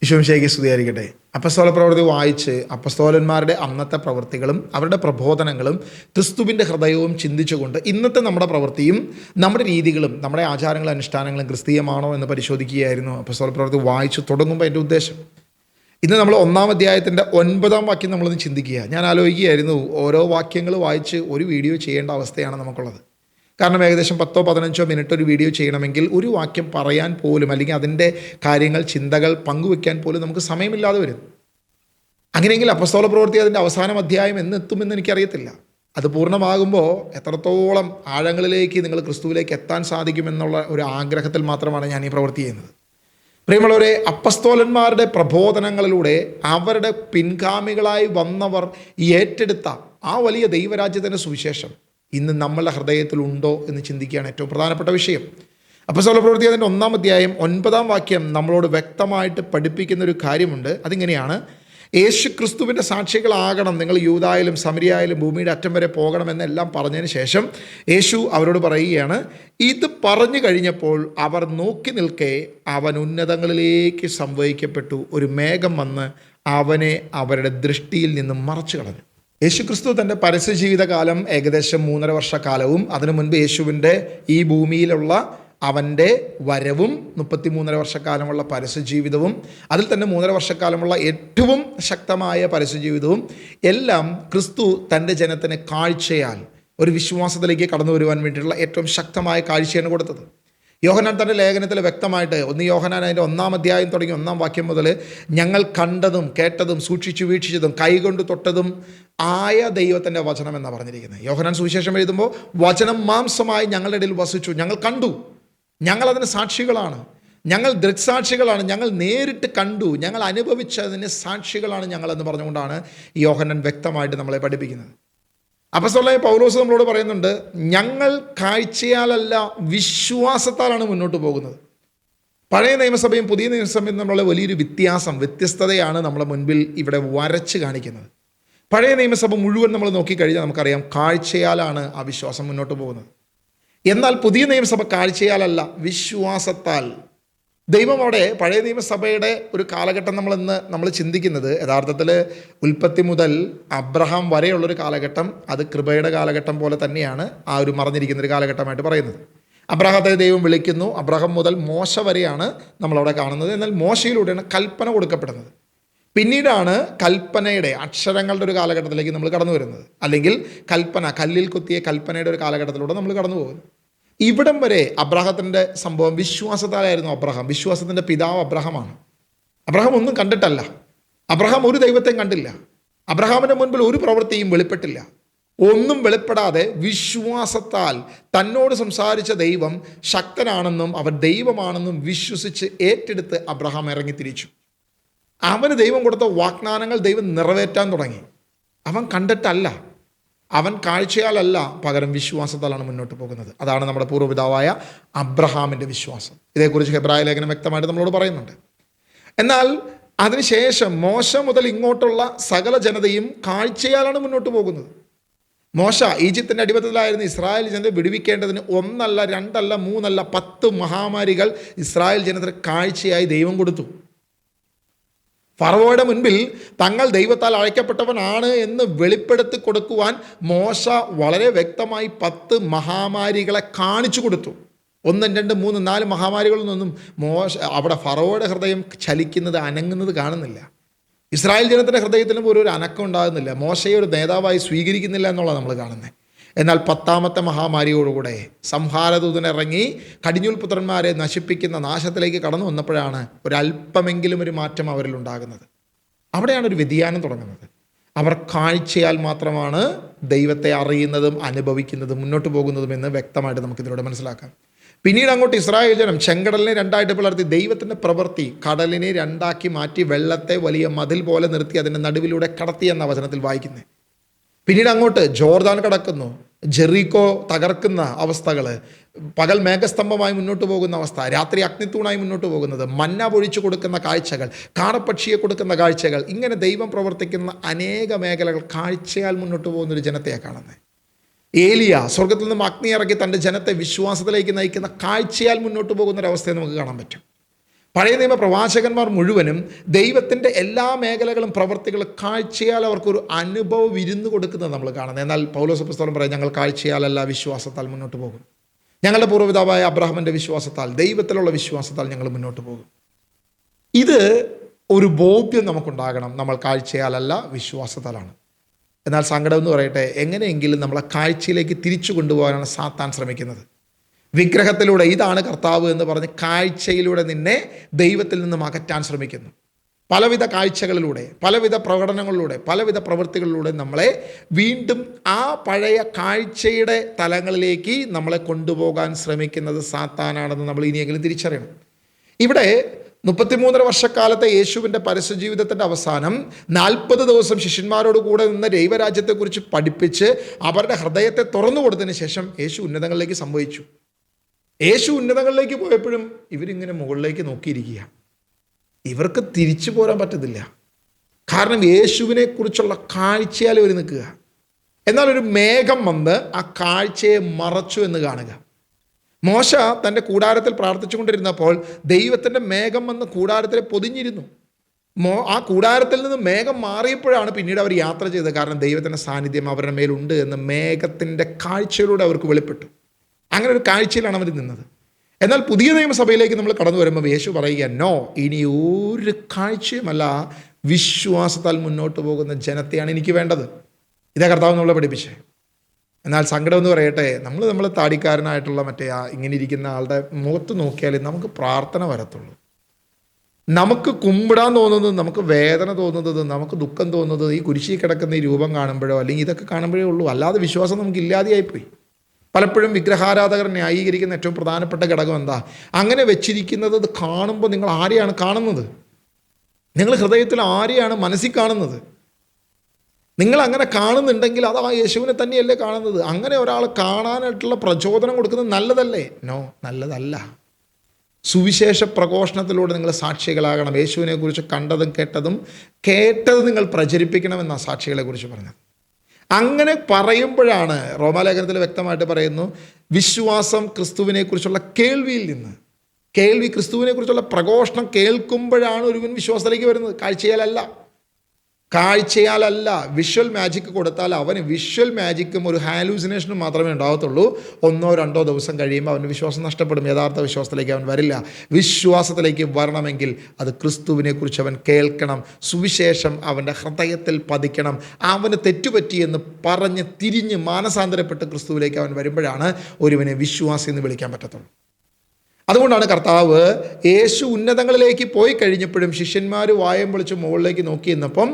ഈശോമിശിഹായ്ക്ക് സ്തുതിയായിരിക്കട്ടെ. അപ്പസ്തോല പ്രവൃത്തി വായിച്ച് അപ്പസ്തോലന്മാരുടെ അന്നത്തെ പ്രവൃത്തികളും അവരുടെ പ്രബോധനങ്ങളും ക്രിസ്തുവിൻ്റെ ഹൃദയവും ചിന്തിച്ചുകൊണ്ട് ഇന്നത്തെ നമ്മുടെ പ്രവൃത്തിയും നമ്മുടെ രീതികളും നമ്മുടെ ആചാരങ്ങളും അനുഷ്ഠാനങ്ങളും ക്രിസ്തീയമാണോ എന്ന് പരിശോധിക്കുകയായിരുന്നു അപ്പസ്തോല പ്രവൃത്തി വായിച്ച് തുടങ്ങുമ്പോൾ എൻ്റെ ഉദ്ദേശം. ഇന്ന് നമ്മൾ 1-ാം അധ്യായത്തിൻ്റെ 9-ാം വാക്യം നമ്മളൊന്ന് ചിന്തിക്കുക. ഞാൻ ആലോചിക്കുകയായിരുന്നു, ഓരോ വാക്യങ്ങൾ വായിച്ച് ഒരു വീഡിയോ ചെയ്യേണ്ട അവസ്ഥയാണ് നമുക്കുള്ളത്. കാരണം ഏകദേശം 10-15 മിനിറ്റ് ഒരു വീഡിയോ ചെയ്യണമെങ്കിൽ ഒരു വാക്യം പറയാൻ പോലും, അല്ലെങ്കിൽ അതിൻ്റെ കാര്യങ്ങൾ, ചിന്തകൾ പങ്കുവെക്കാൻ പോലും നമുക്ക് സമയമില്ലാതെ വരും. അങ്ങനെയെങ്കിൽ അപ്പസ്തോല പ്രവൃത്തി അതിൻ്റെ അവസാനം അധ്യായം എന്നെത്തുമെന്ന് എനിക്കറിയത്തില്ല. അത് പൂർണ്ണമാകുമ്പോൾ എത്രത്തോളം ആഴങ്ങളിലേക്ക് നിങ്ങൾ ക്രിസ്തുവിലേക്ക് എത്താൻ സാധിക്കുമെന്നുള്ള ഒരു ആഗ്രഹത്തിൽ മാത്രമാണ് ഞാൻ ഈ പ്രവൃത്തി ചെയ്യുന്നത്. പ്രിയമുള്ളവരെ, അപ്പസ്തോലന്മാരുടെ പ്രബോധനങ്ങളിലൂടെ അവരുടെ പിൻഗാമികളായി വന്നവർ ഏറ്റെടുത്ത ആ വലിയ ദൈവരാജ്യത്തിൻ്റെ സുവിശേഷം ഇന്ന് നമ്മളുടെ ഹൃദയത്തിലുണ്ടോ എന്ന് ചിന്തിക്കുകയാണ് ഏറ്റവും പ്രധാനപ്പെട്ട വിഷയം. അപ്പസ്തോല പ്രവൃത്തി അതിൻ്റെ 1-ാം അധ്യായം 9-ാം വാക്യം നമ്മളോട് വ്യക്തമായിട്ട് പഠിപ്പിക്കുന്ന ഒരു കാര്യമുണ്ട്. അതിങ്ങനെയാണ്: യേശു ക്രിസ്തുവിൻ്റെ സാക്ഷികളാകണം നിങ്ങൾ, യൂദായാലും സമരിയായാലും ഭൂമിയുടെ അറ്റം വരെ പോകണമെന്നെല്ലാം പറഞ്ഞതിന് ശേഷം യേശു അവരോട് പറയുകയാണ്, ഇത് പറഞ്ഞു കഴിഞ്ഞപ്പോൾ അവർ നോക്കി നിൽക്കെ അവൻ ഉന്നതങ്ങളിലേക്ക് സംവഹിക്കപ്പെട്ടു, ഒരു മേഘം വന്ന് അവനെ അവരുടെ ദൃഷ്ടിയിൽ നിന്നും മറച്ചു കളഞ്ഞു. യേശു ക്രിസ്തു തൻ്റെ പരസ്യ ജീവിതകാലം ഏകദേശം 3.5 വർഷക്കാലവും അതിനു മുൻപ് യേശുവിൻ്റെ ഈ ഭൂമിയിലുള്ള അവൻ്റെ വരവും 33.5 വർഷക്കാലമുള്ള പരസ്യജീവിതവും അതിൽ തന്നെ 3.5 വർഷക്കാലമുള്ള ഏറ്റവും ശക്തമായ പരസ്യജീവിതവും എല്ലാം ക്രിസ്തു തൻ്റെ ജനത്തിന് കാഴ്ചയാൽ ഒരു വിശ്വാസത്തിലേക്ക് കടന്നു വരുവാൻ വേണ്ടിയിട്ടുള്ള ഏറ്റവും ശക്തമായ കാഴ്ചയാണ് കൊടുത്തത്. യോഹന്നാൻ തൻ്റെ ലേഖനത്തിൽ വ്യക്തമായിട്ട് 1 യോഹന്നാൻ അതിൻ്റെ 1-ാം അധ്യായം തുടങ്ങി 1-ാം വാക്യം മുതൽ ഞങ്ങൾ കണ്ടതും കേട്ടതും സൂക്ഷിച്ചു വീക്ഷിച്ചതും കൈകൊണ്ട് തൊട്ടതും ആയ ദൈവത്തിൻ്റെ വചനം എന്നാണ് പറഞ്ഞിരിക്കുന്നത്. യോഹന്നാൻ സുവിശേഷം എഴുതുമ്പോൾ വചനം മാംസമായി ഞങ്ങളുടെ ഇടയിൽ വസിച്ചു, ഞങ്ങൾ കണ്ടു, ഞങ്ങളതിന് സാക്ഷികളാണ്, ഞങ്ങൾ ദൃക്സാക്ഷികളാണ്, ഞങ്ങൾ നേരിട്ട് കണ്ടു, ഞങ്ങൾ അനുഭവിച്ചതിന് സാക്ഷികളാണ് ഞങ്ങളെന്ന് പറഞ്ഞുകൊണ്ടാണ് യോഹന്നാൻ വ്യക്തമായിട്ട് നമ്മളെ പഠിപ്പിക്കുന്നത്. അപ്പോസ്തലനായ പൗലോസ് നമ്മളോട് പറയുന്നുണ്ട്, ഞങ്ങൾ കാഴ്ചയാലല്ല വിശ്വാസത്താലാണ് മുന്നോട്ട് പോകുന്നത്. പഴയ നിയമസഭയും പുതിയ നിയമസഭയും തമ്മിലുള്ള വലിയൊരു വ്യത്യസ്തതയാണ് നമ്മളെ മുൻപിൽ ഇവിടെ വരച്ച് കാണിക്കുന്നത്. പഴയ നിയമസഭ മുഴുവൻ നമ്മൾ നോക്കിക്കഴിഞ്ഞാൽ നമുക്കറിയാം കാഴ്ചയാലാണ് ആ വിശ്വാസം മുന്നോട്ട് പോകുന്നത്. എന്നാൽ പുതിയ നിയമസഭ കാഴ്ചയാലല്ല വിശ്വാസത്താൽ. ദൈവം അവിടെ പഴയ നിയമസഭയുടെ ഒരു കാലഘട്ടം നമ്മൾ ചിന്തിക്കുന്നത് യഥാർത്ഥത്തിൽ ഉൽപ്പത്തി മുതൽ അബ്രഹാം വരെയുള്ളൊരു കാലഘട്ടം, അത് കൃപയുടെ കാലഘട്ടം പോലെ തന്നെയാണ് ആ ഒരു മറഞ്ഞിരിക്കുന്നൊരു കാലഘട്ടമായിട്ട് പറയുന്നത്. അബ്രഹാത്തെ ദൈവം വിളിക്കുന്നു. അബ്രഹാം മുതൽ മോശ വരെയാണ് നമ്മളവിടെ കാണുന്നത്. എന്നാൽ മോശയിലൂടെയാണ് കൽപ്പന കൊടുക്കപ്പെടുന്നത്. പിന്നീടാണ് കൽപ്പനയുടെ അക്ഷരങ്ങളുടെ ഒരു കാലഘട്ടത്തിലേക്ക് നമ്മൾ കടന്നു വരുന്നത്, അല്ലെങ്കിൽ കൽപ്പന, കല്ലിൽ കുത്തിയ കൽപ്പനയുടെ ഒരു കാലഘട്ടത്തിലൂടെ നമ്മൾ കടന്നു പോകുന്നു. ഇവിടം വരെ അബ്രഹാത്തിൻ്റെ സംഭവം വിശ്വാസത്താലായിരുന്നു. അബ്രഹാം വിശ്വാസത്തിൻ്റെ പിതാവ് അബ്രഹാമാണ്. അബ്രഹാം ഒന്നും കണ്ടിട്ടല്ല, അബ്രഹാം ഒരു ദൈവത്തെയും കണ്ടില്ല, അബ്രഹാമിൻ്റെ മുൻപിൽ ഒരു പ്രവൃത്തിയും വെളിപ്പെട്ടില്ല. ഒന്നും വെളിപ്പെടാതെ വിശ്വാസത്താൽ തന്നോട് സംസാരിച്ച ദൈവം ശക്തനാണെന്നും അവൻ ദൈവമാണെന്നും വിശ്വസിച്ച് ഏറ്റെടുത്ത് അബ്രഹാം ഇറങ്ങിത്തിരിച്ചു. അവന് ദൈവം കൊടുത്ത വാഗ്ദാനങ്ങൾ ദൈവം നിറവേറ്റാൻ തുടങ്ങി. അവൻ കണ്ടിട്ടല്ല, അവൻ കാഴ്ചയാലല്ല, പകരം വിശ്വാസത്താലാണ് മുന്നോട്ട് പോകുന്നത്. അതാണ് നമ്മുടെ പൂർവ്വപിതാവായ അബ്രഹാമിൻ്റെ വിശ്വാസം. ഇതേക്കുറിച്ച് ഹെബ്രായ ലേഖനം വ്യക്തമായിട്ട് നമ്മളോട് പറയുന്നുണ്ട്. എന്നാൽ അതിനുശേഷം മോശ മുതൽ ഇങ്ങോട്ടുള്ള സകല ജനതയും കാഴ്ചയാലാണ് മുന്നോട്ട് പോകുന്നത്. മോശ ഈജിപ്തിൻ്റെ അടിമത്തത്തിലായിരുന്ന ഇസ്രായേൽ ജനതയെ വിടുവിക്കേണ്ടതിന് 1 അല്ല 2 അല്ല 3 അല്ല 10 മഹാമാരികൾ ഇസ്രായേൽ ജനതയ്ക്ക് കാഴ്ചയായി ദൈവം കൊടുത്തു. ഫറവോയുടെ മുൻപിൽ തങ്ങൾ ദൈവത്താൽ അழைക്കപ്പെട്ടവനാണ് എന്ന് വെളിപ്പെടുത്തി കൊടുക്കുവാൻ മോശ വളരെ വ്യക്തമായി 10 മഹാമാരികളെ കാണിച്ചു കൊടുത്തു. 1, 2, 3, 4 മഹാമാരികളൊന്നും അവിടെ ഫറവോയുടെ ഹൃദയം ചലിക്കുന്നത്, അനങ്ങുന്നത് കാണുന്നില്ല. ഇസ്രായേൽ ജനത്തിൻ്റെ ഹൃദയത്തിലും ഒരു അനക്കം ഉണ്ടാകുന്നില്ല. മോശയെ ഒരു നേതാവായി സ്വീകരിക്കുന്നില്ല എന്നുള്ളത് നമ്മൾ കാണുന്നത്. എന്നാൽ 10ാമത്തെ മഹാമാരിയോടുകൂടെ സംഹാരദൂതനിറങ്ങി കടിഞ്ഞൂൽ പുത്രന്മാരെ നശിപ്പിക്കുന്ന നാശത്തിലേക്ക് കടന്നു വന്നപ്പോഴാണ് ഒരല്പമെങ്കിലും ഒരു മാറ്റം അവരിൽ ഉണ്ടാകുന്നത്. അവിടെയാണ് ഒരു വ്യതിയാനം തുടങ്ങുന്നത്. അവർ കാഴ്ചയാൽ മാത്രമാണ് ദൈവത്തെ അറിയുന്നതും അനുഭവിക്കുന്നതും മുന്നോട്ട് പോകുന്നതും എന്ന് വ്യക്തമായിട്ട് നമുക്കിതിലൂടെ മനസ്സിലാക്കാം. പിന്നീട് അങ്ങോട്ട് ഇസ്രായേൽ ജനം ചെങ്കടലിനെ 2ആയിട്ട് പിളർത്തി ദൈവത്തിൻ്റെ പ്രവൃത്തി, കടലിനെ 2ആക്കി മാറ്റി വെള്ളത്തെ വലിയ മതിൽ പോലെ നിർത്തി അതിൻ്റെ നടുവിലൂടെ കടത്തി എന്ന വചനത്തിൽ വായിക്കുന്നത്. പിന്നീട് അങ്ങോട്ട് ജോർദാൻ കടക്കുന്നു, ജെറീക്കോ തകർക്കുന്ന അവസ്ഥകൾ, പകൽ മേഘസ്തംഭമായി മുന്നോട്ട് പോകുന്ന അവസ്ഥ, രാത്രി അഗ്നിത്തൂണായി മുന്നോട്ട് പോകുന്നത്, മന്ന പൊഴിച്ചു കൊടുക്കുന്ന കാഴ്ചകൾ, കാടപ്പക്ഷിയെ കൊടുക്കുന്ന കാഴ്ചകൾ, ഇങ്ങനെ ദൈവം പ്രവർത്തിക്കുന്ന അനേക മേഖലകൾ കാഴ്ചയാൽ മുന്നോട്ട് പോകുന്നൊരു ജനത്തെയാണ് കാണുന്നത്. ഏലിയ സ്വർഗത്തിൽ നിന്നും അഗ്നി ഇറക്കി തൻ്റെ ജനത്തെ വിശ്വാസത്തിലേക്ക് നയിക്കുന്ന കാഴ്ചയാൽ മുന്നോട്ട് പോകുന്നൊരവസ്ഥയെ നമുക്ക് കാണാൻ പറ്റും. പഴയ നിയമ പ്രവാചകന്മാർ മുഴുവനും ദൈവത്തിൻ്റെ എല്ലാ മേഖലകളും പ്രവർത്തികളും കാഴ്ചയാൽ അവർക്കൊരു അനുഭവ വിരുന്ന് കൊടുക്കുന്നത് നമ്മൾ കാണുന്നത്. എന്നാൽ പൗലോസ് അപ്പോസ്തലൻ പറയും, ഞങ്ങൾ കാഴ്ചയാലല്ല വിശ്വാസത്താൽ മുന്നോട്ട് പോകും. ഞങ്ങളുടെ പൂർവ്വപിതാവായ അബ്രഹാമിൻ്റെ വിശ്വാസത്താൽ, ദൈവത്തിലുള്ള വിശ്വാസത്താൽ ഞങ്ങൾ മുന്നോട്ട് പോകും. ഇത് ഒരു ബോധ്യം നമുക്കുണ്ടാകണം. നമ്മൾ കാഴ്ചയാലല്ല വിശ്വാസത്താലാണ്. എന്നാൽ സങ്കടം എന്ന് പറയട്ടെ, എങ്ങനെയെങ്കിലും നമ്മളെ കാഴ്ചയിലേക്ക് തിരിച്ചു കൊണ്ടുപോകാനാണ് സാത്താൻ ശ്രമിക്കുന്നത്. വിഗ്രഹത്തിലൂടെ ഇതാണ് കർത്താവ് എന്ന് പറഞ്ഞ് കാഴ്ചയിലൂടെ നിന്നെ ദൈവത്തിൽ നിന്നും അകറ്റാൻ ശ്രമിക്കുന്നു. പലവിധ കാഴ്ചകളിലൂടെ, പലവിധ പ്രകടനങ്ങളിലൂടെ, പലവിധ പ്രവൃത്തികളിലൂടെ നമ്മളെ വീണ്ടും ആ പഴയ കാഴ്ചയുടെ തലങ്ങളിലേക്ക് നമ്മളെ കൊണ്ടുപോകാൻ ശ്രമിക്കുന്നത് സാത്താനാണെന്ന് നമ്മൾ ഇനിയെങ്കിലും തിരിച്ചറിയണം. ഇവിടെ 33 വർഷക്കാലത്തെ യേശുവിൻ്റെ പരസ്യ ജീവിതത്തിൻ്റെ അവസാനം 40 ദിവസം ശിഷ്യന്മാരോട് കൂടെ നിന്ന് ദൈവരാജ്യത്തെക്കുറിച്ച് പഠിപ്പിച്ച് അവരുടെ ഹൃദയത്തെ തുറന്നു കൊടുത്തതിന് ശേഷം യേശു ഉന്നതങ്ങളിലേക്ക് സംഭവിച്ചു. യേശു ഉന്നതങ്ങളിലേക്ക് പോയപ്പോഴും ഇവരിങ്ങനെ മുകളിലേക്ക് നോക്കിയിരിക്കുക. ഇവർക്ക് തിരിച്ചു പോരാൻ പറ്റത്തില്ല. കാരണം യേശുവിനെ കുറിച്ചുള്ള കാഴ്ചയാൽ ഇവർ നിൽക്കുക. എന്നാൽ ഒരു മേഘം വന്ന് ആ കാഴ്ചയെ മറച്ചു എന്ന് കാണുക. മോശ തൻ്റെ കൂടാരത്തിൽ പ്രാർത്ഥിച്ചു കൊണ്ടിരുന്നപ്പോൾ ദൈവത്തിൻ്റെ മേഘം വന്ന് കൂടാരത്തിലെ പൊതിഞ്ഞിരുന്നു. ആ കൂടാരത്തിൽ നിന്ന് മേഘം മാറിയപ്പോഴാണ് പിന്നീട് അവർ യാത്ര ചെയ്തത്. കാരണം ദൈവത്തിൻ്റെ സാന്നിധ്യം അവരുടെ മേലുണ്ട് എന്ന് മേഘത്തിൻ്റെ കാഴ്ചയിലൂടെ അവർക്ക് വെളിപ്പെട്ടു. അങ്ങനെ ഒരു കാഴ്ചയിലാണ് അവർ നിന്നത്. എന്നാൽ പുതിയ നിയമസഭയിലേക്ക് നമ്മൾ കടന്നു വരുമ്പോൾ യേശു പറയുക, നോ, ഇനി ഒരു കാഴ്ചയുമല്ല, വിശ്വാസത്താൽ മുന്നോട്ട് പോകുന്ന ജനത്തെയാണ് എനിക്ക് വേണ്ടത്. ഇതാ കർത്താവ് നമ്മളെ പഠിപ്പിച്ചേ. എന്നാൽ സങ്കടം എന്ന് പറയട്ടെ, നമ്മൾ താടിക്കാരനായിട്ടുള്ള മറ്റേ ഇങ്ങനെ ഇരിക്കുന്ന ആളുടെ മുഖത്ത് നോക്കിയാൽ നമുക്ക് പ്രാർത്ഥന വരത്തുള്ളൂ. നമുക്ക് കുമ്പിടാൻ തോന്നുന്നത്, നമുക്ക് വേദന തോന്നുന്നത്, നമുക്ക് ദുഃഖം തോന്നുന്നത് ഈ കുരിശിൽ കിടക്കുന്ന ഈ രൂപം കാണുമ്പോഴോ അല്ലെങ്കിൽ ഇതൊക്കെ കാണുമ്പോഴേ ഉള്ളൂ. അല്ലാതെ വിശ്വാസം നമുക്ക് ഇല്ലാതെയായിപ്പോയി. പലപ്പോഴും വിഗ്രഹാരാധകർ ന്യായീകരിക്കുന്ന ഏറ്റവും പ്രധാനപ്പെട്ട ഘടകം എന്താ? അങ്ങനെ വെച്ചിരിക്കുന്നത് കാണുമ്പോൾ നിങ്ങൾ ആരെയാണ് കാണുന്നത്? നിങ്ങൾ ഹൃദയത്തിൽ ആരെയാണ് മനസ്സിൽ കാണുന്നത്? നിങ്ങൾ അങ്ങനെ കാണുന്നുണ്ടെങ്കിൽ അത് ആ യേശുവിനെ തന്നെയല്ലേ കാണുന്നത്. അങ്ങനെ ഒരാൾ കാണാനായിട്ടുള്ള പ്രചോദനം കൊടുക്കുന്നത് നല്ലതല്ലേ? നോ, നല്ലതല്ല. സുവിശേഷ പ്രഘോഷണത്തിലൂടെ നിങ്ങൾ സാക്ഷികളാകണം. യേശുവിനെ കുറിച്ച് കണ്ടതും കേട്ടതും നിങ്ങൾ പ്രചരിപ്പിക്കണമെന്നാണ് സാക്ഷികളെ കുറിച്ച് പറഞ്ഞത്. അങ്ങനെ പറയുമ്പോഴാണ് റോമാലേഖനത്തിൽ വ്യക്തമായിട്ട് പറയുന്നു, വിശ്വാസം ക്രിസ്തുവിനെ കുറിച്ചുള്ള കേൾവിയിൽ നിന്ന്, കേൾവി ക്രിസ്തുവിനെ കുറിച്ചുള്ള പ്രഘോഷണം കേൾക്കുമ്പോഴാണ് ഒരുവൻ വിശ്വാസത്തിലേക്ക് വരുന്നത്. കാഴ്ചയാലല്ല. വിഷ്വൽ മാജിക് കൊടുത്താൽ അവന് വിഷ്വൽ മാജിക്കും ഒരു ഹാലൂസിനേഷനും മാത്രമേ ഉണ്ടാകത്തുള്ളൂ. 1-2 ദിവസം കഴിയുമ്പോൾ അവൻ്റെ വിശ്വാസം നഷ്ടപ്പെടും. യഥാർത്ഥ വിശ്വാസത്തിലേക്ക് അവൻ വരില്ല. വിശ്വാസത്തിലേക്ക് വരണമെങ്കിൽ അത് ക്രിസ്തുവിനെ കുറിച്ച് അവൻ കേൾക്കണം. സുവിശേഷം അവൻ്റെ ഹൃദയത്തിൽ പതിക്കണം. അവന് തെറ്റുപറ്റിയെന്ന് പറഞ്ഞ് തിരിഞ്ഞ് മാനസാന്തരപ്പെട്ട് ക്രിസ്തുവിലേക്ക് അവൻ വരുമ്പോഴാണ് ഒരുവനെ വിശ്വാസി എന്ന് വിളിക്കാൻ പറ്റത്തുള്ളൂ. അതുകൊണ്ടാണ് കർത്താവ് യേശു ഉന്നതങ്ങളിലേക്ക് പോയി കഴിഞ്ഞപ്പോഴും ശിഷ്യന്മാർ വായം പൊളിച്ച് മുകളിലേക്ക് നോക്കിയിരുന്നപ്പം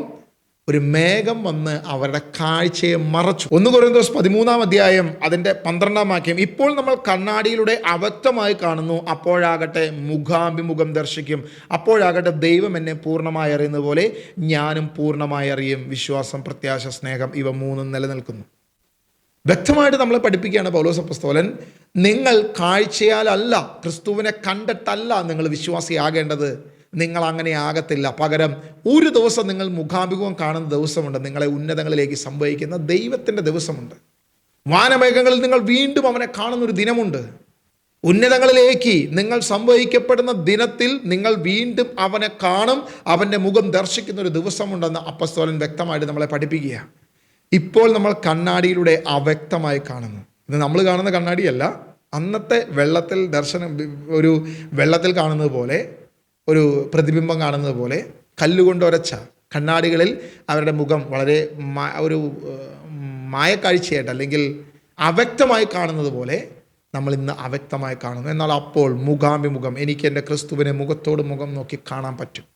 ഒരു മേഘം വന്ന് അവരുടെ കാഴ്ചയെ മറച്ചു. 1 കൊരിന്ത്യർ 13 അധ്യായം അതിൻ്റെ 12 വാക്യം, ഇപ്പോൾ നമ്മൾ കണ്ണാടിയിലൂടെ അവ്യക്തമായി കാണുന്നു, അപ്പോഴാകട്ടെ മുഖാഭിമുഖം ദർശിക്കും. അപ്പോഴാകട്ടെ ദൈവം എന്നെ പൂർണ്ണമായി അറിയുന്ന പോലെ ഞാനും പൂർണ്ണമായി അറിയും. വിശ്വാസം, പ്രത്യാശ, സ്നേഹം, ഇവ 3 നിലനിൽക്കുന്നു. വ്യക്തമായിട്ട് നമ്മളെ പഠിപ്പിക്കുകയാണ് പൗലോസ് അപ്പോസ്തലൻ, നിങ്ങൾ കാഴ്ചയാലല്ല, ക്രിസ്തുവിനെ കണ്ടിട്ടല്ല നിങ്ങൾ വിശ്വാസിയാകേണ്ടത്. നിങ്ങൾ അങ്ങനെ ആകത്തില്ല. പകരം ഒരു ദിവസം നിങ്ങൾ മുഖാഭിമുഖം കാണുന്ന ദിവസമുണ്ട്. നിങ്ങളെ ഉന്നതങ്ങളിലേക്ക് സംഭവിക്കുന്ന ദൈവത്തിൻ്റെ ദിവസമുണ്ട്. വാനമേഘങ്ങളിൽ നിങ്ങൾ വീണ്ടും അവനെ കാണുന്നൊരു ദിനമുണ്ട്. ഉന്നതങ്ങളിലേക്ക് നിങ്ങൾ സംഭവിക്കപ്പെടുന്ന ദിനത്തിൽ നിങ്ങൾ വീണ്ടും അവനെ കാണും. അവൻ്റെ മുഖം ദർശിക്കുന്നൊരു ദിവസമുണ്ടെന്ന് അപ്പോസ്തലൻ വ്യക്തമായിട്ട് നമ്മളെ പഠിപ്പിക്കുക. ഇപ്പോൾ നമ്മൾ കണ്ണാടിയിലൂടെ അവ്യക്തമായി കാണുന്നു. ഇത് നമ്മൾ കാണുന്ന കണ്ണാടിയല്ല. അന്നത്തെ വെള്ളത്തിൽ ഒരു വെള്ളത്തിൽ കാണുന്നത് പോലെ, ഒരു പ്രതിബിംബം കാണുന്നത് പോലെ, കല്ലുകൊണ്ട് ഉരച്ച കണ്ണാടികളിൽ അവരുടെ മുഖം വളരെ ഒരു മായക്കാഴ്ചയായിട്ട് അല്ലെങ്കിൽ അവ്യക്തമായി കാണുന്നത് പോലെ നമ്മൾ ഇന്ന് അവ്യക്തമായി കാണുന്നു. എന്നാൽ അപ്പോൾ മുഖാഭിമുഖം എനിക്ക് എൻ്റെ ക്രിസ്തുവിനെ മുഖത്തോട് മുഖം നോക്കി കാണാൻ പറ്റും.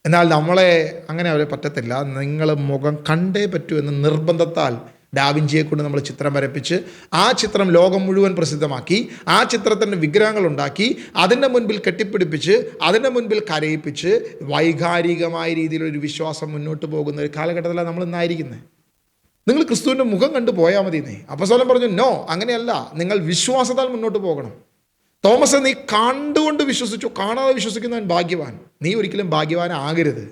എന്നാൽ നമ്മളെ അങ്ങനെ അവരെ പറ്റത്തില്ല. നിങ്ങൾ മുഖം കണ്ടേ പറ്റൂ എന്ന് നിർബന്ധത്താൽ ഡാവിഞ്ചിയെ കൊണ്ട് നമ്മൾ ചിത്രം വരപ്പിച്ച് ആ ചിത്രം ലോകം മുഴുവൻ പ്രസിദ്ധമാക്കി, ആ ചിത്രത്തിൻ്റെ വിഗ്രഹങ്ങളുണ്ടാക്കി, അതിൻ്റെ മുൻപിൽ കെട്ടിപ്പിടിപ്പിച്ച്, അതിൻ്റെ മുൻപിൽ കരയിപ്പിച്ച് വൈകാരികമായ രീതിയിലൊരു വിശ്വാസം മുന്നോട്ട് പോകുന്ന ഒരു കാലഘട്ടത്തിലാണ് നമ്മൾ ഇന്നായിരിക്കുന്നത്. നിങ്ങൾ ക്രിസ്തുവിൻ്റെ മുഖം കണ്ടു പോയാൽ മതിയെന്നേ. അപ്പോസ്തലൻ പറഞ്ഞു, നോ, അങ്ങനെയല്ല, നിങ്ങൾ വിശ്വാസത്താൽ മുന്നോട്ട് പോകണം. തോമസ്, നീ കണ്ടുകൊണ്ട് വിശ്വസിച്ചു, കാണാതെ വിശ്വസിക്കുന്നവൻ ഭാഗ്യവാൻ. നീ ഒരിക്കലും ഭാഗ്യവാനാകരുത്.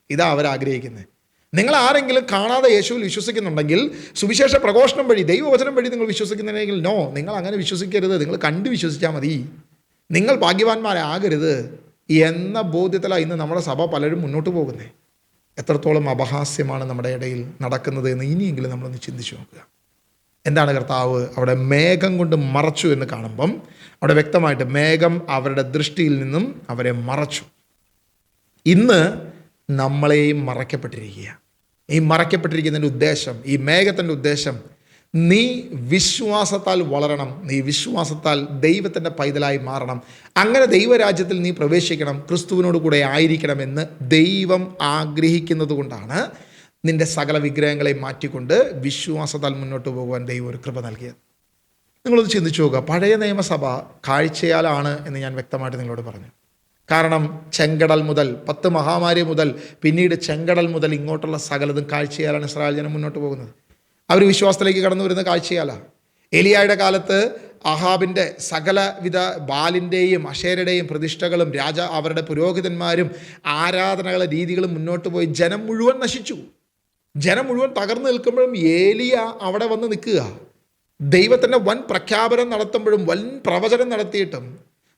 ഇതാ അവരാഗ്രഹിക്കുന്നത്. നിങ്ങൾ ആരെങ്കിലും കാണാതെ യേശുവിൽ വിശ്വസിക്കുന്നുണ്ടെങ്കിൽ, സുവിശേഷ പ്രഘോഷണം വഴി, ദൈവവചനം വഴി നിങ്ങൾ വിശ്വസിക്കുന്നുണ്ടെങ്കിൽ, നോ, നിങ്ങൾ അങ്ങനെ വിശ്വസിക്കരുത്. നിങ്ങൾ കണ്ടു വിശ്വസിച്ചാൽ മതി. നിങ്ങൾ ഭാഗ്യവാന്മാരാകരുത് എന്ന ബോധ്യത്തിലാണ് ഇന്ന് നമ്മുടെ സഭ പലരും മുന്നോട്ട് പോകുന്നത്. എത്രത്തോളം അപഹാസ്യമാണ് നമ്മുടെ ഇടയിൽ നടക്കുന്നത് എന്ന് ഇനിയെങ്കിലും നമ്മളൊന്ന് ചിന്തിച്ചു നോക്കുക. എന്താണ് കർത്താവ് അവിടെ മേഘം കൊണ്ട് മറച്ചു എന്ന് കാണുമ്പം അവിടെ വ്യക്തമായിട്ട് മേഘം അവരുടെ ദൃഷ്ടിയിൽ നിന്നും അവരെ മറച്ചു. ഇന്ന് നമ്മളെയും മറയ്ക്കപ്പെട്ടിരിക്കുക. ഈ മറയ്ക്കപ്പെട്ടിരിക്കുന്നതിൻ്റെ ഉദ്ദേശം, ഈ മേഘത്തിൻ്റെ ഉദ്ദേശം, നീ വിശ്വാസത്താൽ വളരണം, നീ വിശ്വാസത്താൽ ദൈവത്തിൻ്റെ പൈതലായി മാറണം, അങ്ങനെ ദൈവരാജ്യത്തിൽ നീ പ്രവേശിക്കണം, ക്രിസ്തുവിനോട് കൂടെ ആയിരിക്കണമെന്ന് ദൈവം ആഗ്രഹിക്കുന്നത് കൊണ്ടാണ് നിൻ്റെ സകല വിഗ്രഹങ്ങളെ മാറ്റിക്കൊണ്ട് വിശ്വാസത്താൽ മുന്നോട്ട് പോകുവാൻ ദൈവം ഒരു കൃപ നൽകിയത്. നിങ്ങളൊന്ന് ചിന്തിച്ചു നോക്കുക. പഴയ നിയമസഭ കാഴ്ചയാലാണ് എന്ന് ഞാൻ വ്യക്തമായിട്ട് നിങ്ങളോട് പറഞ്ഞു. കാരണം ചെങ്കടൽ മുതൽ 10 മഹാമാരി മുതൽ പിന്നീട് ചെങ്കടൽ മുതൽ ഇങ്ങോട്ടുള്ള സകലതും കാഴ്ചയാലാണ് ഇസ്രായേൽ ജനം മുന്നോട്ട് പോകുന്നത്. അവർ വിശ്വാസത്തിലേക്ക് കടന്നു വരുന്ന കാഴ്ചയാലാണ്. ഏലിയായുടെ കാലത്ത് അഹാബിൻ്റെ സകലവിധ ബാലിൻ്റെയും അശേരയുടെയും പ്രതിഷ്ഠകളും അവരുടെ പുരോഹിതന്മാരും ആരാധനകളെ രീതികളും മുന്നോട്ട് പോയി ജനം മുഴുവൻ നശിച്ചു. ജനം മുഴുവൻ തകർന്നു നിൽക്കുമ്പോഴും ഏലിയ അവിടെ വന്ന് നിൽക്കുക. ദൈവത്തിൻ്റെ വൻ പ്രഖ്യാപനം നടത്തുമ്പോഴും വൻ പ്രവചനം നടത്തിയിട്ടും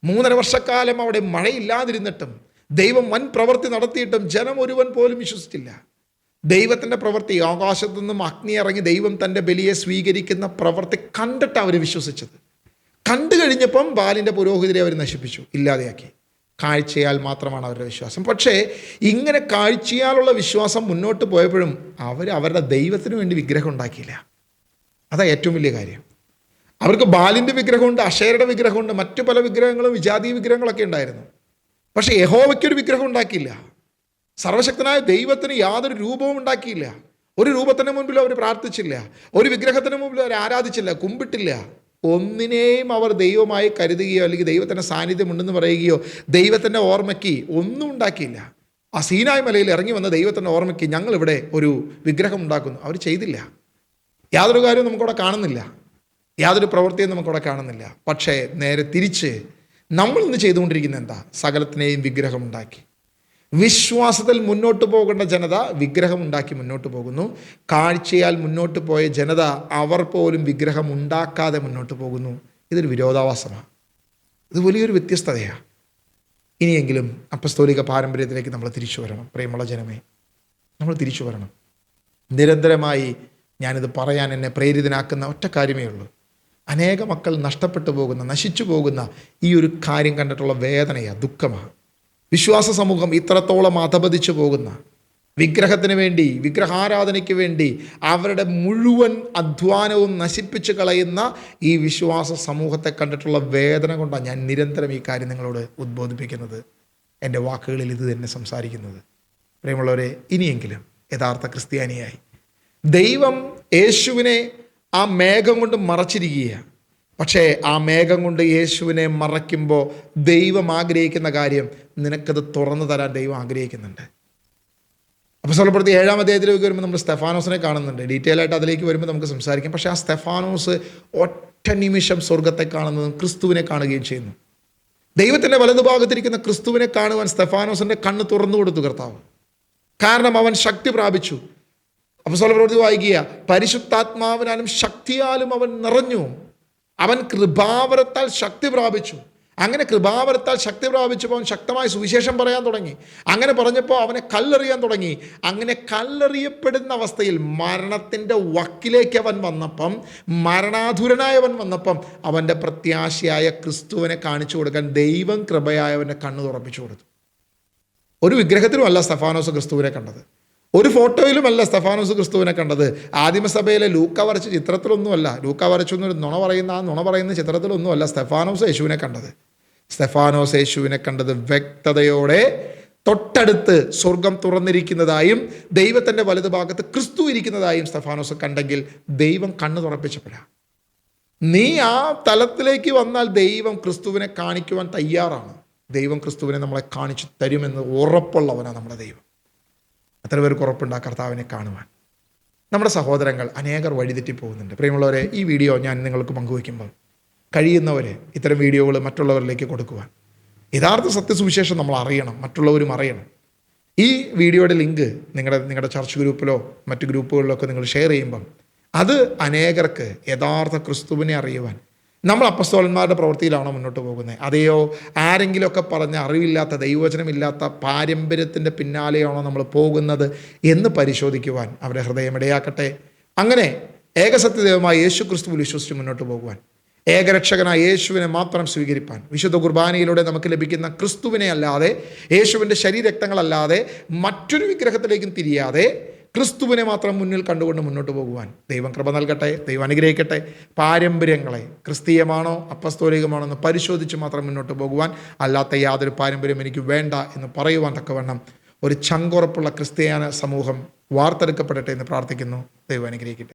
3.5 വർഷക്കാലം അവിടെ മഴയില്ലാതിരുന്നിട്ടും ദൈവം വൻ പ്രവൃത്തി നടത്തിയിട്ടും ജനം ഒരുവൻ പോലും വിശ്വസിച്ചില്ല. ദൈവത്തിൻ്റെ പ്രവൃത്തി, ആകാശത്തു നിന്നും അഗ്നി ഇറങ്ങി ദൈവം തൻ്റെ ബലിയെ സ്വീകരിക്കുന്ന പ്രവൃത്തി കണ്ടിട്ട് അവർ വിശ്വസിച്ചത്. കണ്ടു കഴിഞ്ഞപ്പം ബാലിൻ്റെ പുരോഹിതരെ അവർ നശിപ്പിച്ചു, ഇല്ലാതെയാക്കി. കാഴ്ചയാൽ മാത്രമാണ് അവരുടെ വിശ്വാസം. പക്ഷേ ഇങ്ങനെ കാഴ്ചയാലുള്ള വിശ്വാസം മുന്നോട്ട് പോയപ്പോഴും അവർ അവരുടെ ദൈവത്തിന് വേണ്ടി വിഗ്രഹം ഉണ്ടാക്കിയില്ല. അതാ ഏറ്റവും വലിയ കാര്യം. അവർക്ക് ബാലിൻ്റെ വിഗ്രഹമുണ്ട്, അശേരയുടെ വിഗ്രഹമുണ്ട്, മറ്റു പല വിഗ്രഹങ്ങളും വിജാതീയ വിഗ്രഹങ്ങളൊക്കെ ഉണ്ടായിരുന്നു. പക്ഷേ യഹോവയ്ക്കൊരു വിഗ്രഹം ഉണ്ടാക്കിയില്ല. സർവശക്തനായ ദൈവത്തിന് യാതൊരു രൂപവും ഉണ്ടാക്കിയില്ല. ഒരു രൂപത്തിന് മുൻപിൽ അവർ പ്രാർത്ഥിച്ചില്ല, ഒരു വിഗ്രഹത്തിന് മുമ്പിൽ അവർ ആരാധിച്ചില്ല, കുമ്പിട്ടില്ല. ഒന്നിനെയും അവർ ദൈവമായി കരുതുകയോ അല്ലെങ്കിൽ ദൈവത്തിൻ്റെ സാന്നിധ്യം ഉണ്ടെന്ന് പറയുകയോ ദൈവത്തിൻ്റെ ഓർമ്മയ്ക്ക് ഒന്നും ഉണ്ടാക്കിയില്ല. ആ സീനായ് മലയിൽ ഇറങ്ങി വന്ന ദൈവത്തിൻ്റെ ഓർമ്മയ്ക്ക് ഞങ്ങളിവിടെ ഒരു വിഗ്രഹം ഉണ്ടാക്കുന്നു, അവർ ചെയ്തില്ല. യാതൊരു കാര്യവും നമുക്കവിടെ കാണുന്നില്ല, യാതൊരു പ്രവൃത്തിയും നമുക്കവിടെ കാണുന്നില്ല. പക്ഷേ നേരെ തിരിച്ച് നമ്മൾ ഇന്ന് ചെയ്തുകൊണ്ടിരിക്കുന്ന എന്താ? സകലത്തിനെയും വിഗ്രഹം ഉണ്ടാക്കി. വിശ്വാസത്തിൽ മുന്നോട്ട് പോകേണ്ട ജനത വിഗ്രഹം ഉണ്ടാക്കി മുന്നോട്ട് പോകുന്നു. കാഴ്ചയാൽ മുന്നോട്ട് പോയ ജനത അവർ പോലും വിഗ്രഹം ഉണ്ടാക്കാതെ മുന്നോട്ട് പോകുന്നു. ഇതൊരു വിരോധാഭാസമാണ്. ഇത് വലിയൊരു വ്യത്യസ്തതയാണ്. ഇനിയെങ്കിലും അപ്പസ്തോലിക പാരമ്പര്യത്തിലേക്ക് നമ്മൾ തിരിച്ചു വരണം. പ്രിയമുള്ള ജനമേ, നമ്മൾ തിരിച്ചു വരണം. നിരന്തരമായി ഞാനിത് പറയാൻ എന്നെ പ്രേരിതനാക്കുന്ന ഒറ്റ കാര്യമേ ഉള്ളൂ. അനേക മക്കൾ നഷ്ടപ്പെട്ടു പോകുന്ന, നശിച്ചു പോകുന്ന ഈ ഒരു കാര്യം കണ്ടിട്ടുള്ള വേദനയാണ്, ദുഃഖമാണ്. വിശ്വാസ സമൂഹം ഇത്രത്തോളം അധപതിച്ചു പോകുന്ന, വിഗ്രഹത്തിന് വേണ്ടി, വിഗ്രഹാരാധനയ്ക്ക് വേണ്ടി അവരുടെ മുഴുവൻ അധ്വാനവും നശിപ്പിച്ച് കളയുന്ന ഈ വിശ്വാസ സമൂഹത്തെ കണ്ടിട്ടുള്ള വേദന കൊണ്ടാണ് ഞാൻ നിരന്തരം ഈ കാര്യം നിങ്ങളോട് ഉദ്ബോധിപ്പിക്കുന്നത്, എൻ്റെ വാക്കുകളിൽ ഇത് തന്നെ സംസാരിക്കുന്നത്. പ്രിയമുള്ളവരെ, ഇനിയെങ്കിലും യഥാർത്ഥ ക്രിസ്ത്യാനിയായി ദൈവം യേശുവിനെ ആ മേഘം കൊണ്ട് മറച്ചിരിക്കുകയാണ്. പക്ഷേ ആ മേഘം കൊണ്ട് യേശുവിനെ മറയ്ക്കുമ്പോൾ ദൈവം ആഗ്രഹിക്കുന്ന കാര്യം നിനക്കത് തുറന്നു തരാൻ ദൈവം ആഗ്രഹിക്കുന്നുണ്ട്. അപ്പോസ്തലപ്രവൃത്തി 7-ാം അധ്യായത്തിലേക്ക് വരുമ്പോൾ നമ്മൾ സ്തെഫാനോസിനെ കാണുന്നുണ്ട്. ഡീറ്റെയിൽ ആയിട്ട് അതിലേക്ക് വരുമ്പോൾ നമുക്ക് സംസാരിക്കാം. പക്ഷേ ആ സ്തെഫാനോസ് ഒറ്റ നിമിഷം സ്വർഗത്തെ കാണുന്നതും ക്രിസ്തുവിനെ കാണുകയും ചെയ്യുന്നു. ദൈവത്തിൻ്റെ വലതുഭാഗത്തിരിക്കുന്ന ക്രിസ്തുവിനെ കാണുവാൻ സ്തെഫാനോസിൻ്റെ കണ്ണ് തുറന്നു കൊടുത്തു കർത്താവ്. കാരണം അവൻ ശക്തി പ്രാപിച്ചു. അപ്പോസ്തലപ്രവൃത്തി വായിക്കുക, പരിശുദ്ധാത്മാവിനാലും ശക്തിയാലും അവൻ നിറഞ്ഞു. അവൻ കൃപാവരത്താൽ ശക്തി പ്രാപിച്ചു. അങ്ങനെ കൃപാവരത്താൽ ശക്തി പ്രാപിച്ചപ്പോൾ അവൻ ശക്തമായി സുവിശേഷം പറയാൻ തുടങ്ങി. അങ്ങനെ പറഞ്ഞപ്പോൾ അവനെ കല്ലെറിയാൻ തുടങ്ങി. അങ്ങനെ കല്ലെറിയപ്പെടുന്ന അവസ്ഥയിൽ മരണത്തിൻ്റെ വക്കിലേക്ക് അവൻ വന്നപ്പം, മരണാധുരനായവൻ വന്നപ്പം അവൻ്റെ പ്രത്യാശയായ ക്രിസ്തുവിനെ കാണിച്ചു കൊടുക്കാൻ ദൈവം കൃപയായവൻ്റെ കണ്ണ് തുറപ്പിച്ചു കൊടുത്തു. ഒരു വിഗ്രഹത്തിലുമല്ല സ്തെഫാനോസ് ക്രിസ്തുവിനെ കണ്ടത്, ഒരു ഫോട്ടോയിലുമല്ല സ്തെഫാനോസ് ക്രിസ്തുവിനെ കണ്ടത്. ആദിമസഭയിലെ ലൂക്ക വരച്ച ചിത്രത്തിലൊന്നുമല്ല, ലൂക്ക വരച്ചൊന്നൊരു നുണ പറയുന്ന ചിത്രത്തിലൊന്നുമല്ല സ്തെഫാനോസ് യേശുവിനെ കണ്ടത്. സ്തെഫാനോസ് യേശുവിനെ കണ്ടത് വ്യക്തതയോടെ തൊട്ടടുത്ത് സ്വർഗം തുറന്നിരിക്കുന്നതായും ദൈവത്തിൻ്റെ വലതുഭാഗത്ത് ക്രിസ്തു ഇരിക്കുന്നതായും സ്തെഫാനോസ് കണ്ടെങ്കിൽ ദൈവം കണ്ണ് തുറപ്പിച്ചപ്പോഴാണ്. നീ ആ തലത്തിലേക്ക് വന്നാൽ ദൈവം ക്രിസ്തുവിനെ കാണിക്കുവാൻ തയ്യാറാണ്. ദൈവം ക്രിസ്തുവിനെ നമ്മളെ കാണിച്ചു തരുമെന്ന് ഉറപ്പുള്ളവനാണ് നമ്മുടെ ദൈവം. എത്ര പേർക്ക് ഉറപ്പുണ്ട് ആ കർത്താവിനെ കാണുവാൻ? നമ്മുടെ സഹോദരങ്ങൾ അനേകർ വഴിതെറ്റി പോകുന്നുണ്ട്. പ്രിയമുള്ളവരെ, ഈ വീഡിയോ ഞാൻ നിങ്ങൾക്ക് പങ്കുവയ്ക്കുമ്പോൾ കഴിയുന്നവർ ഇത്തരം വീഡിയോകൾ മറ്റുള്ളവരിലേക്ക് കൊടുക്കുവാൻ, യഥാർത്ഥ സത്യസുവിശേഷം നമ്മൾ അറിയണം, മറ്റുള്ളവരും അറിയണം. ഈ വീഡിയോയുടെ ലിങ്ക് നിങ്ങളുടെ ചർച്ച് ഗ്രൂപ്പിലോ മറ്റു ഗ്രൂപ്പുകളിലോ ഒക്കെ നിങ്ങൾ ഷെയർ ചെയ്യുമ്പം അത് അനേകർക്ക് യഥാർത്ഥ ക്രിസ്തുവിനെ അറിയുവാൻ, നമ്മൾ അപ്പസ്തോലന്മാരുടെ പ്രവൃത്തിയിലാണോ മുന്നോട്ട് പോകുന്നത്? അതെയോ ആരെങ്കിലുമൊക്കെ പറഞ്ഞ അറിവില്ലാത്ത, ദൈവവചനമില്ലാത്ത പാരമ്പര്യത്തിൻ്റെ പിന്നാലെയാണോ നമ്മൾ പോകുന്നത് എന്ന് പരിശോധിക്കുവാൻ അവരുടെ ഹൃദയം ഇടയാക്കട്ടെ. അങ്ങനെ ഏകസത്യദൈവമായ യേശു ക്രിസ്തുവിൽ വിശ്വസിച്ച് മുന്നോട്ട് പോകുവാൻ, ഏകരക്ഷകനായ യേശുവിനെ മാത്രം സ്വീകരിപ്പാൻ, വിശുദ്ധ കുർബാനയിലൂടെ നമുക്ക് ലഭിക്കുന്ന ക്രിസ്തുവിനെ അല്ലാതെ, യേശുവിൻ്റെ ശരീരരക്തങ്ങളല്ലാതെ മറ്റൊരു വിഗ്രഹത്തിലേക്കും തിരിയാതെ ക്രിസ്തുവിനെ മാത്രം മുന്നിൽ കണ്ടുകൊണ്ട് മുന്നോട്ട് പോകുവാൻ ദൈവം കൃപ നൽകട്ടെ. ദൈവം അനുഗ്രഹിക്കട്ടെ. പാരമ്പര്യങ്ങളെ ക്രിസ്തീയമാണോ അപ്പസ്തോലികമാണോ എന്ന് പരിശോധിച്ച് മാത്രം മുന്നോട്ട് പോകുവാൻ, അല്ലാത്ത യാതൊരു പാരമ്പര്യം എനിക്ക് വേണ്ട എന്ന് പറയുവാൻ തക്കവണ്ണം ഒരു ചങ്കുറപ്പുള്ള ക്രിസ്ത്യാന സമൂഹം വാർത്തെടുക്കപ്പെടട്ടെ എന്ന് പ്രാർത്ഥിക്കുന്നു. ദൈവം അനുഗ്രഹിക്കട്ടെ.